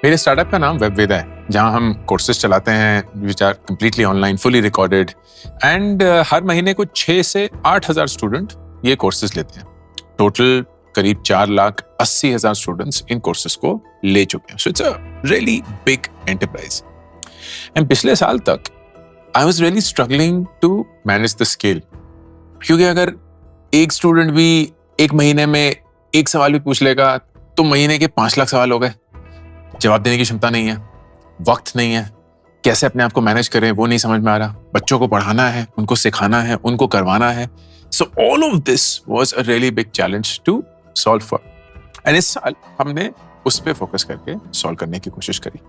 मेरे स्टार्टअप का नाम वेबवेदा है, जहां हम कोर्सेज चलाते हैं which are completely online, fully recorded and हर महीने को 6 से 8,000 स्टूडेंट ये कोर्सेज लेते हैं। टोटल करीब 4,80,000 स्टूडेंट्स इन कोर्सेज को ले चुके हैं। So it's a really big enterprise. And पिछले साल तक I was really struggling to manage the scale, क्योंकि अगर एक स्टूडेंट भी एक महीने में एक सवाल भी पूछ लेगा तो महीने के 5 लाख सवाल हो गए। जवाब देने की क्षमता नहीं है, वक्त नहीं है, कैसे अपने आप को मैनेज करें वो नहीं समझ में आ रहा। बच्चों को पढ़ाना है, उनको सिखाना है, उनको करवाना है। So all of this was a really big challenge to solve for. And इस साल हमने उस पर फोकस करके सॉल्व करने की कोशिश करी।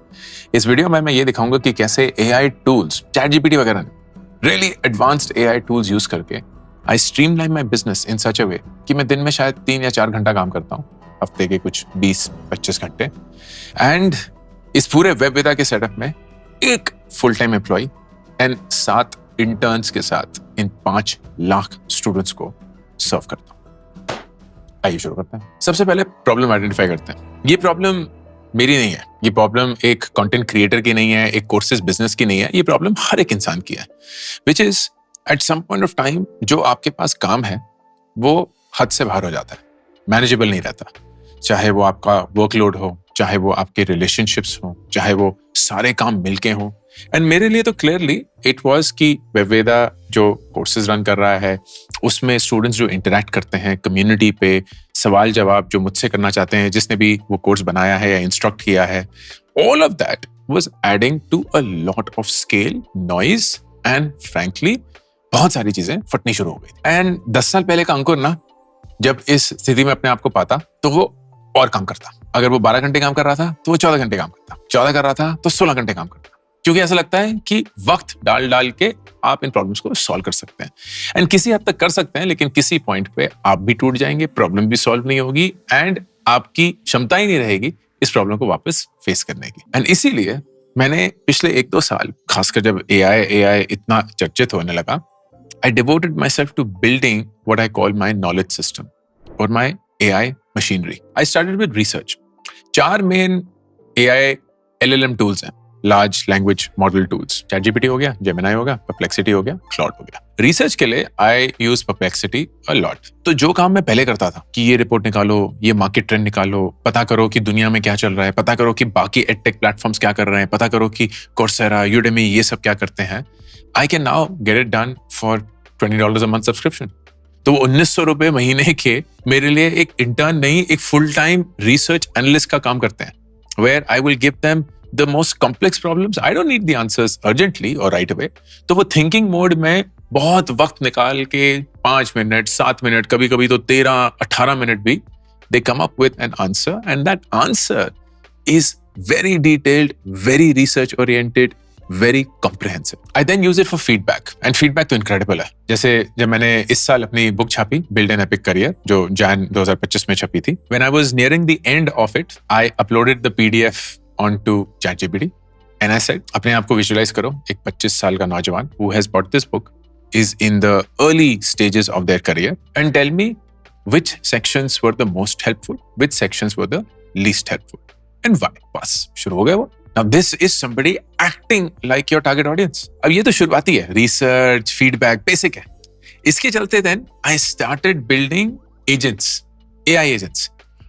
इस वीडियो में मैं ये दिखाऊंगा कि कैसे AI टूल्स, ChatGPT वगैरह really advanced AI tools use करके आई स्ट्रीमलाइन माई बिजनेस इन सच अ वे कि मैं दिन में शायद 3 या 4 घंटा काम करता हूँ, हफ्ते के कुछ 20-25 घंटे। एंड इस पूरे वेबवेदा के सेटअप में एक full time employ and 7 interns के साथ इन 5 लाख स्टूडेंट्स को सर्व करता हूं। आइए शुरू करते हैं। सबसे पहले प्रॉब्लम आइडेंटिफाई करते हैं। ये प्रॉब्लम मेरी नहीं है, ये प्रॉब्लम एक कंटेंट क्रिएटर की नहीं है, एक कोर्सेज बिजनेस की नहीं है, ये प्रॉब्लम हर एक इंसान की है। Which is at some point of time जो आपके पास काम है वो हद से बाहर हो जाता है, मैनेजेबल नहीं रहता। चाहे वो आपका वर्कलोड हो, चाहे वो आपके रिलेशनशिप्स हो, चाहे वो सारे काम मिलके हों। एंड मेरे लिए तो क्लियरली इट वाज कि वेबवेदा जो कोर्सेज रन कर रहा है उसमें स्टूडेंट्स जो इंटरेक्ट करते हैं कम्युनिटी पे, सवाल जवाब जो मुझसे करना चाहते हैं, जिसने भी वो कोर्स बनाया है या इंस्ट्रक्ट किया है, all of that was adding to a lot of scale, noise and frankly बहुत सारी चीजें फटनी शुरू हो गई। एंड 10 साल पहले का अंकुर ना जब इस स्थिति में अपने आप को पाता तो वो और काम करता। अगर वो 12 घंटे काम कर रहा था तो वो 14 घंटे काम करता, 14 कर रहा था तो 16 घंटे काम करता, क्योंकि ऐसा लगता है कि वक्त डाल डाल के आप इन प्रॉब्लम्स को सॉल्व कर सकते हैं। एंड किसी हद तक कर सकते हैं, लेकिन किसी पॉइंट पे आप भी टूट जाएंगे, प्रॉब्लम भी सॉल्व नहीं होगी एंड आपकी क्षमता ही नहीं रहेगी इस प्रॉब्लम को वापस फेस करने की। एंड इसीलिए मैंने पिछले 1-2 साल, खासकर जब AI इतना चर्चित होने लगा, I devoted myself to building what I call my knowledge system or my AI machinery. I started with research. 4 main AI LLM tools हैं, large language model tools. ChatGPT हो गया, Gemini हो गया, Perplexity हो गया, Claude हो गया। Research के लिए I use Perplexity a lot. तो जो काम मैं पहले करता था कि ये रिपोर्ट निकालो, ये मार्केट ट्रेंड निकालो, पता करो कि दुनिया में क्या चल रहा है, पता करो कि बाकी एडटेक प्लेटफॉर्म्स क्या कर रहे हैं, पता करो कि Coursera, Udemy ये सब क्या करते हैं, I can now get it done for $20 a month subscription. तो वो 1,900 रुपए महीने के मेरे लिए एक इंटर्न नहीं, एक फुल टाइम रिसर्च एनालिस्ट का काम करते हैं, where I will give them the most complex problems. I don't need the answers urgently और राइट अवे। तो वो थिंकिंग मोड में बहुत वक्त निकाल के 5 मिनट, 7 मिनट, कभी कभी तो 13-18 मिनट भी, they come up with an answer and that answer is very detailed, very research oriented, very comprehensive. I then use it for feedback and feedback तो incredible है। जैसे जब मैंने इस साल अपनी बुक छापी Build an Epic Career, जो Jan 2025 में छपी थी, when I was nearing the end of it, I uploaded the PDF onto ChatGPT and I said, अपने आप को visualize करो, एक 25 साल का नौजवान who has bought this book is in the early stages of their career and tell me which sections were the most helpful, which sections were the least helpful and why। बस शुरू हो गया वो। Now this is somebody acting like your target audience. अब ये तो शुरुआती है, research, feedback, basic है। इसके चलते then I started building agents, AI agents।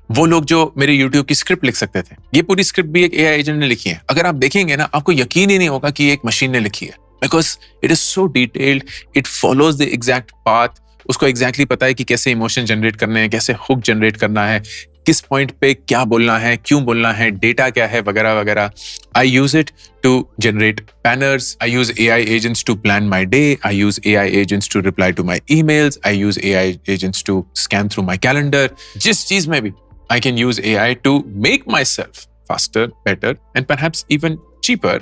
वो लोग जो मेरे YouTube की स्क्रिप्ट लिख सकते थे, ये पूरी स्क्रिप्ट भी एक AI एजेंट ने लिखी है। अगर आप देखेंगे ना, आपको यकीन ही नहीं होगा कि ये एक मशीन ने लिखी है, because it is so detailed, it follows the exact path। उसको exactly पता है कि कैसे इमोशन जनरेट करने हैं, कैसे हुक जनरेट करना है, किस पॉइंट पे क्या बोलना है, क्यों बोलना है, डेटा क्या है, वगैरह वगैरह। I use it to generate banners, I use AI agents to plan my day, I use AI agents to reply to my emails, I use AI agents to scan through my calendar। जिस चीज में भी I can use AI to make myself faster, better and perhaps even cheaper,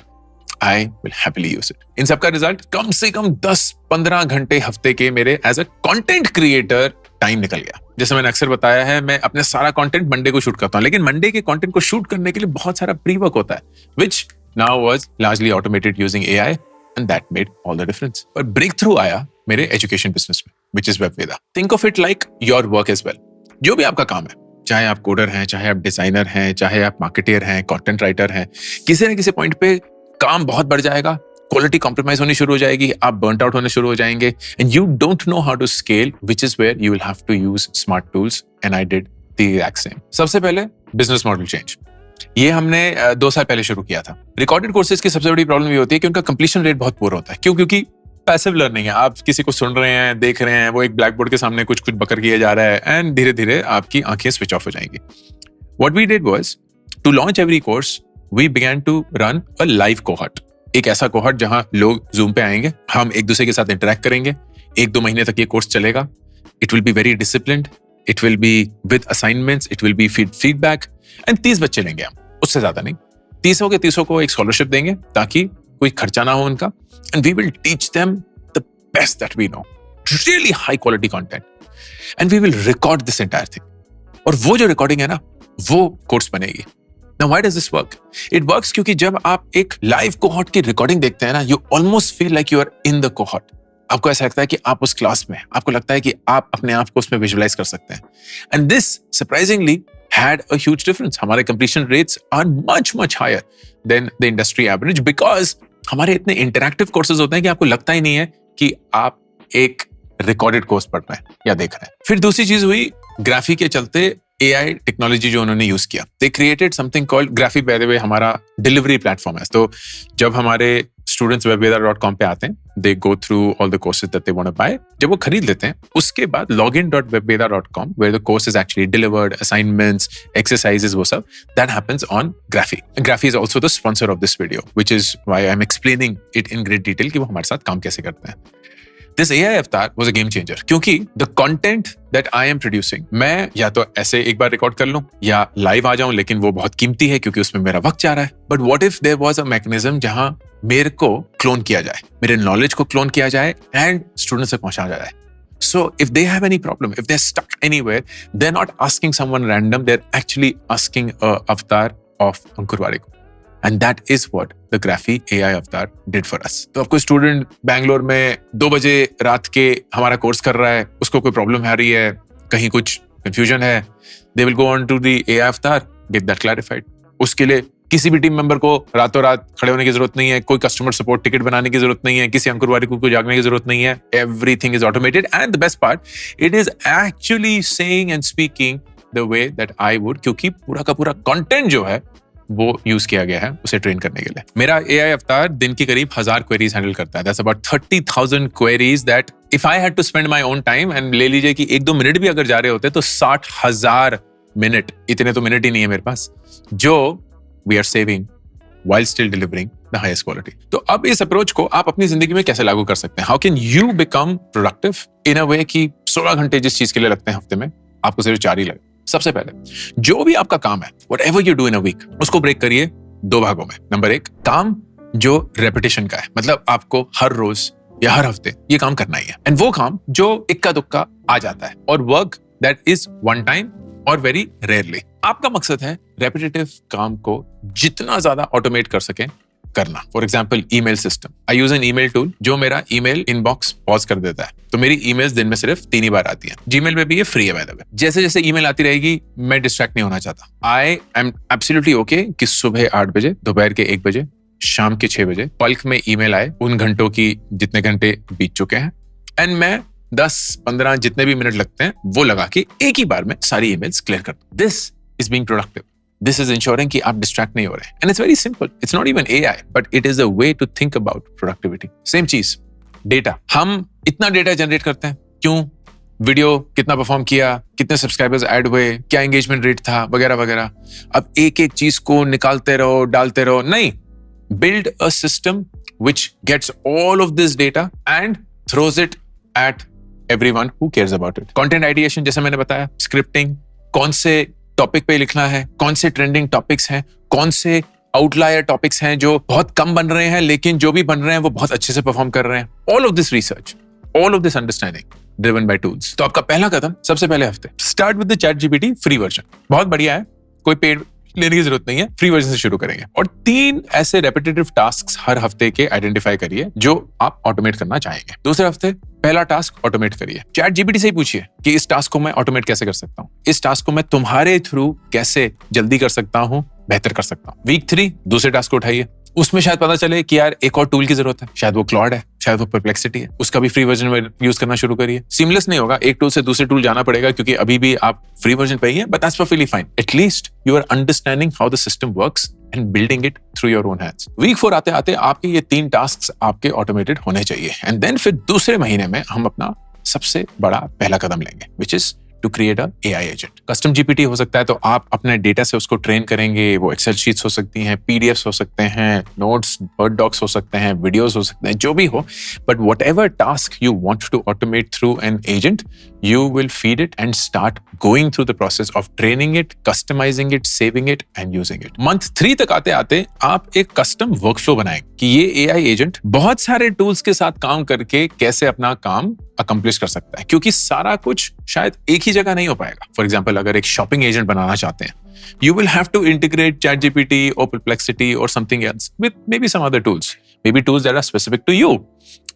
I will happily use it। इन सबका result कम से कम 10-15 घंटे हफ्ते के मेरे as a content creator time निकल गया। जैसे मैंने अक्सर बताया है, मैं अपने सारा कंटेंट मंडे को शूट करता हूँ, लेकिन मंडे के कंटेंट को शूट करने के लिए बहुत सारा प्री वर्क होता है, which now was largely automated using AI and that made all the difference। और ब्रेक थ्रू आया मेरे एजुकेशन बिजनेस में, which is वेबवेदा। Think of it like your work as well। जो भी आपका काम है, चाहे आप कोडर हैं, चाहे आप डिजाइनर हैं, चाहे आप मार्केटियर हैं, कंटेंट राइटर हैं, किसी न किसी पॉइंट पे काम बहुत बढ़ जाएगा, क्वालिटी कॉम्प्रोमाइज होनी शुरू हो जाएगी, आप बर्नट आउट होने शुरू हो जाएंगे, and you don't know how to scale, which is where you will have to use smart tools, and I did the exact same. सबसे पहले बिजनेस मॉडल चेंज, ये हमने 2 साल पहले शुरू किया था। रिकॉर्डेड कोर्सेज की सबसे बड़ी प्रॉब्लम ये होती है कि उनका कंप्लीशन रेट बहुत पुअर होता है। क्यों? क्योंकि पैसिव लर्निंग है, आप किसी को सुन रहे हैं, देख रहे हैं, वो एक ब्लैक बोर्ड के सामने कुछ कुछ बकर किया जा रहा है, एंड धीरे धीरे आपकी आंखें स्विच ऑफ हो जाएंगी। What we did was to launch every course, we began to run a live cohort. एक ऐसा कोहॉर्ट जहां लोग जूम पे आएंगे, हम एक दूसरे के साथ इंटरेक्ट करेंगे, 1-2 महीने तक ये कोर्स चलेगा। It will be very disciplined, it will be with assignments, it will be feedback, and 30 बच्चे लेंगे हम, उससे ज्यादा नहीं। 30 को एक स्कॉलरशिप देंगे ताकि कोई खर्चा ना हो उनका, and we will teach them the best that we know, really high quality content, and we will record this entire thing. और वो जो रिकॉर्डिंग है ना, वो कोर्स बनेगी। Now why does this work? It works क्योंकि जब आप एक लाइव कोहॉर्ट की रिकॉर्डिंग देखते हैं ना, you almost feel like you are in the cohort. आपको ऐसा लगता है कि आप उस क्लास में, आपको लगता है कि आप अपने आप को उसमें विजुअलाइज कर सकते हैं। And this surprisingly had a huge difference. हमारे completion rates are much higher than the industry average because हमारे इतने इंटरैक्टिव कोर्सेज होते हैं कि आपको लगता ही नहीं है कि आप एक रिकॉर्डेड कोर्स पढ़ रहे हैं या देख रहे हैं। फिर दूसरी चीज हुई, ग्राफी के चलते AI टेक्नोलॉजी जो उन्होंने यूज किया, they created something called graphy. By the way हमारा डिलीवरी प्लेटफॉर्म है, तो जब हमारे स्टूडेंट्स webveda.com पे आते हैं, they go through all the courses that they want to buy. जब वो खरीद लेते हैं, उसके बाद login.webveda.com where the course is actually delivered, assignments, exercises, वो सब that happens on Graphy. Graphy is also the sponsor of this video, which is why I am explaining it in great detail कि वो हमारे साथ काम कैसे करते हैं। This AI avatar was a game changer क्योंकि the content that I am producing, मैं या तो ऐसे एक बार रिकॉर्ड कर लूं या लाइव आ जाऊं, लेकिन वो बहुत कीमती है क्योंकि उसमें मेरा वक्त जा रहा है। But what if there was a mechanism जहां मेरे को क्लोन किया जाए, मेरे नॉलेज को क्लोन किया जाए एंड स्टूडेंट तक पहुंचाया जाए। So if they have any problem, if they're stuck anywhere, they're not asking someone random, they're actually asking a avatar of Ankur Warikoo. And that is what the Graphy AI avatar did for us. तो अब कोई student Bangalore में 2 बजे रात के हमारा course कर रहा है, उसको कोई प्रॉब्लम आ रही है, कहीं कुछ कंफ्यूजन है, they will go on to the AI avatar, get that clarified. उसके लिए किसी भी टीम मेंबर को रातों रात खड़े होने की जरूरत नहीं है, कोई कस्टमर सपोर्ट टिकट बनाने की जरूरत नहीं है, किसी अंकुर वारिकू को जागने की जरूरत नहीं है। Everything is automated and the best part, it is actually saying and speaking the way that I would, क्योंकि पूरा का पूरा कंटेंट जो है वो यूज किया गया है उसे ट्रेन करने के लिए। मेरा AI अवतार दिन की करीब 1000 क्वेरीज हैंडल करता है। That's about 30,000 queries that if I had to spend my own time, and ले लीजिए कि 1-2 मिनट भी अगर जा रहे होते तो 60,000 मिनट, इतने तो मिनट ही नहीं है मेरे पास, जो we are saving while still delivering the highest quality. तो अब इस अप्रोच को आप अपनी जिंदगी में कैसे लागू कर सकते हैं? How can you become productive in a way कि 16 घंटे जिस चीज के लिए लगते हैं हफ्ते में, आपको सिर्फ 4 ही लगे। सबसे पहले जो भी आपका काम है, whatever you do in a week, उसको ब्रेक करिए 2 भागों में। नंबर 1, काम जो रेपिटेशन का है, मतलब आपको हर रोज या हर हफ्ते ये काम करना ही है, एंड वो काम जो इक्का दुक्का आ जाता है, और work that is one time और वेरी रेयरली। आपका मकसद है रेपिटेटिव काम को जितना ज्यादा ऑटोमेट कर सकें करना। For example, email system, I use N email tool जो मेरा ईमेल इनबॉक्स पॉज कर देता है, तो मेरी ईमेल्स दिन में सिर्फ 3 ही बार आती हैं। जीमेल में भी ये फ्री है बाय द वे। जैसे जैसे ईमेल आती रहेगी, मैं डिस्ट्रैक्ट नहीं होना चाहता। आई एम एब्सोल्युटली ओके कि सुबह 8 बजे, दोपहर के 1 बजे, शाम के 6 बजे बल्क में ईमेल आए, उन घंटों की जितने घंटे बीत चुके हैं, एंड मैं 10-15 जितने भी मिनट लगते हैं वो लगा के एक ही बार में सारी ईमेल्स क्लियर कर दूं। This is being productive. This is ensuring कि आप distract नहीं हो रहे। And it's very simple. It's not even AI, but it is a way to think about productivity. Same चीज, data. हम इतना data generate करते हैं, क्यों? वीडियो कितना परफॉर्म किया, कितने सब्सक्राइबर्स ऐड हुए, क्या एंगेजमेंट रेट था, वगैरह वगैरह। अब एक एक चीज को निकालते रहो, डालते रहो, नहीं। Build a system which gets all of this data and throws it at everyone who cares about it. Content ideation, जैसे मैंने बताया, scripting, कौन से टॉपिक पे लिखना है, कौन से ट्रेंडिंग टॉपिक्स हैं, कौन से आउटलायर टॉपिक्स हैं जो बहुत कम बन रहे हैं, लेकिन जो भी बन रहे हैं वो बहुत अच्छे से परफॉर्म कर रहे हैं। All of this research, all of this understanding driven by tools. तो आपका पहला कदम, सबसे पहले हफ्ते, start with the chat GPT free version. बहुत बढ़िया है, कोई पेड लेने की जरूरत नहीं है, फ्री वर्जन से शुरू करेंगे। और 3 ऐसे रेपिटेटिव टास्क्स हर हफ्ते के आइडेंटिफाई करिए जो आप ऑटोमेट करना चाहेंगे। दूसरे हफ्ते पहला टास्क ऑटोमेट करिए। चैट जीपीटी से ही पूछिए कि इस टास्क को मैं ऑटोमेट कैसे कर सकता हूँ, इस टास्क को मैं तुम्हारे थ्रू कैसे जल्दी कर सकता हूँ, बेहतर कर सकता हूँ। वीक 3 दूसरे टास्क को उठाइए, उसमें शायद पता चले कि यार एक और टूल की जरूरत है, शायद वो क्लॉड है, शायद वो परप्लेक्सिटी है, उसका भी फ्री वर्जन में यूज करना शुरू करिए। सीमलेस नहीं होगा, एक टूल से दूसरे टूल जाना पड़ेगा क्योंकि अभी भी आप फ्री वर्जन पे ही हैं, but that's perfectly fine. At least you are understanding how the system works and building it through your own hands. Week 4 आते आते आपके ये 3 टास्क आपके ऑटोमेटेड होने चाहिए, एंड देन फिर दूसरे महीने में हम अपना सबसे बड़ा पहला कदम लेंगे, which is to create a AI agent. Custom GPT हो सकता है, तो आप अपने डेटा से उसको ट्रेन करेंगे। वो एक्सेल शीट्स हो सकती हैं, पीडीएफ्स हो सकते हैं, नोट्स, वर्ड डॉक्स हो सकते हैं, वीडियोस हो सकते हैं, जो भी हो। But whatever task you want to automate through an agent, you will feed it and start going through the process of training it, customizing it, saving it and using it. Month 3 तक आते आते आप एक custom workflow बनाएंगे कि ये AI agent बहुत सारे टूल्स के साथ काम करके कैसे अपना काम अकम्प्लिश कर सकता है, क्योंकि सारा कुछ शायद एक ही जगह नहीं हो पाएगा। फॉर एग्जाम्पल, अगर एक शॉपिंग एजेंट बनाना चाहते हैं, you will have to integrate ChatGPT or Perplexity or something else with maybe some other tools, maybe tools that are specific to you.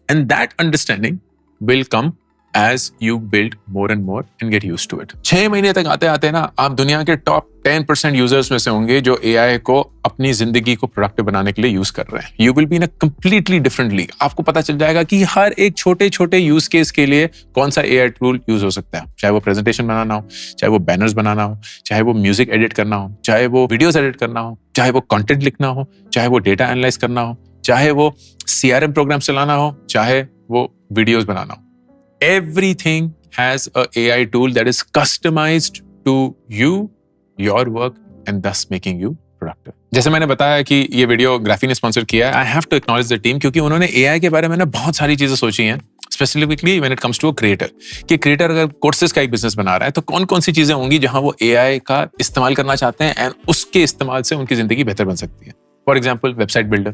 And that understanding will come as you build more and more and get used to it. 6 महीने तक आते आते ना आप दुनिया के top 10% users में से होंगे जो AI को अपनी जिंदगी को प्रोडक्टिव बनाने के लिए यूज कर रहे हैं। You will be in a completely different league. आपको पता चल जाएगा कि हर एक छोटे छोटे यूज केस के लिए कौन सा AI टूल यूज हो सकता है, चाहे वो प्रेजेंटेशन बनाना हो, चाहे वो बैनर्स बनाना हो, चाहे वो म्यूजिक एडिट करना हो, चाहे वो वीडियोस एडिट करना हो, चाहे वो कंटेंट लिखना हो, चाहे वो डेटा एनालाइज करना हो, चाहे वो CRM प्रोग्राम चलाना हो, चाहे वो वीडियोस बनाना हो। Everything has a AI tool that is customized to you, your work, and thus making you productive. जैसे मैंने बताया कि ये वीडियो ग्राफी ने स्पॉन्सर किया है, I have to acknowledge the team, क्योंकि उन्होंने AI के बारे में ना बहुत सारी चीजें सोची हैं, specifically when it comes to a creator, कि क्रिएटर अगर कोर्सेज का एक बिजनेस बना रहा है तो कौन कौन सी चीजें होंगी जहां वो AI का इस्तेमाल करना चाहते हैं एंड उसके इस्तेमाल से उनकी जिंदगी बेहतर बन सकती है। For example, website builder.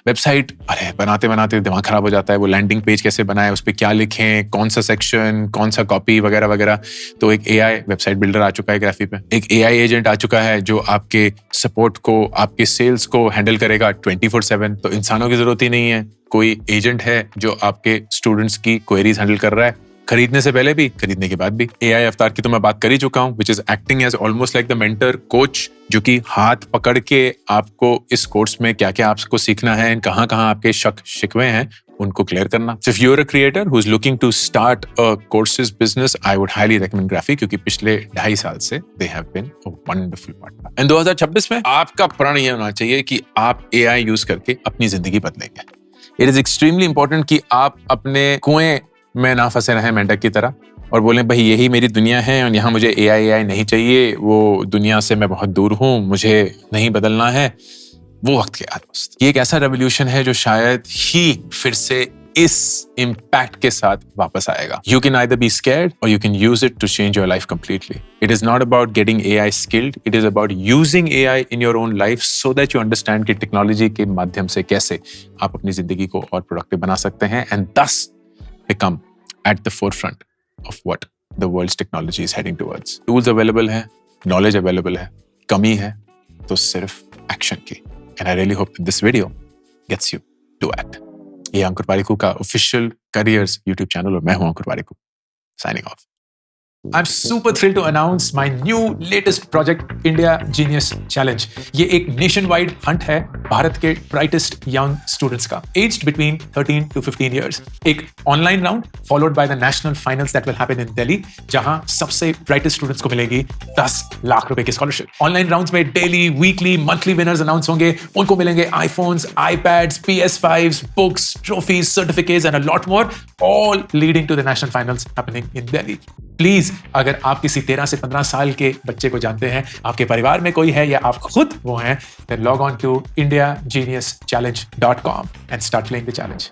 Website अरे बनाते बनाते दिमाग खराब हो जाता है, वो लैंडिंग पेज कैसे बनाए, उस पर क्या लिखें, कौन सा सेक्शन, कौन सा कॉपी वगैरह वगैरह। तो एक AI वेबसाइट बिल्डर आ चुका है ग्राफी पे। एक AI एजेंट आ चुका है जो आपके सपोर्ट को, आपके सेल्स को हैंडल करेगा 24/7। तो इंसानों की जरूरत ही नहीं है, कोई एजेंट है जो आपके स्टूडेंट्स की क्वेरीज हैंडल कर रहा है, खरीदने से पहले भी, खरीदने के बाद भी। AI अवतार की तो मैं बात कर ही चुका हूँ, which is acting as almost like the mentor coach, जो कि हाथ पकड़ के आपको इस कोर्स में क्या क्या आपको सीखना है, कहाँ कहाँ आपके शक शिकवे हैं उनको क्लियर करना। So if you're a creator who is looking to start a courses business, I would highly recommend Graphy, क्योंकि पिछले 2.5 साल से they have been a wonderful partner. And 2026 में आपका प्रण ये होना चाहिए कि आप AI यूज करके अपनी जिंदगी बदलेंगे। It is extremely important कि आप अपने कुएं में ना फंसे रहें मेंढक की तरह और बोलें भाई यही मेरी दुनिया है और यहाँ मुझे AI नहीं चाहिए, वो दुनिया से मैं बहुत दूर हूँ, मुझे नहीं बदलना है। वो वक्त के बाद ये एक ऐसा रेवोल्यूशन है जो शायद ही फिर से इस इम्पैक्ट के साथ वापस आएगा। You can either be scared or you can use it to change your life completely. It is not about getting AI skilled. It is about using AI in your own life so that you understand कि technology के माध्यम से कैसे आप अपनी जिंदगी को और प्रोडक्टिव बना सकते हैं and thus become at the forefront of what the world's technology is heading towards. Tools available हैं, knowledge available है, कमी है तो सिर्फ एक्शन की। And I really hope that this video gets you to act. ये अंकुर पारिकू का ऑफिशियल करियर्स यूट्यूब चैनल और मैं हूं Ankur Warikoo, signing off. I'm super thrilled to announce my new latest project, India Genius Challenge. ये एक nationwide hunt है भारत के brightest young students का, aged between 13 to 15 years. एक online round followed by the national finals that will happen in Delhi, जहां सबसे brightest students को मिलेगी 10 लाख रुपए की scholarship. Online rounds में daily, weekly, monthly winners announce होंगे, उनको मिलेंगे iPhones, iPads, PS5s, books, trophies, certificates and a lot more, all leading to the national finals happening in Delhi. Please अगर आप किसी 13 से 15 साल के बच्चे को जानते हैं, आपके परिवार में कोई है या आप खुद वो हैं, then log on to indiageniuschallenge.com and start playing the challenge.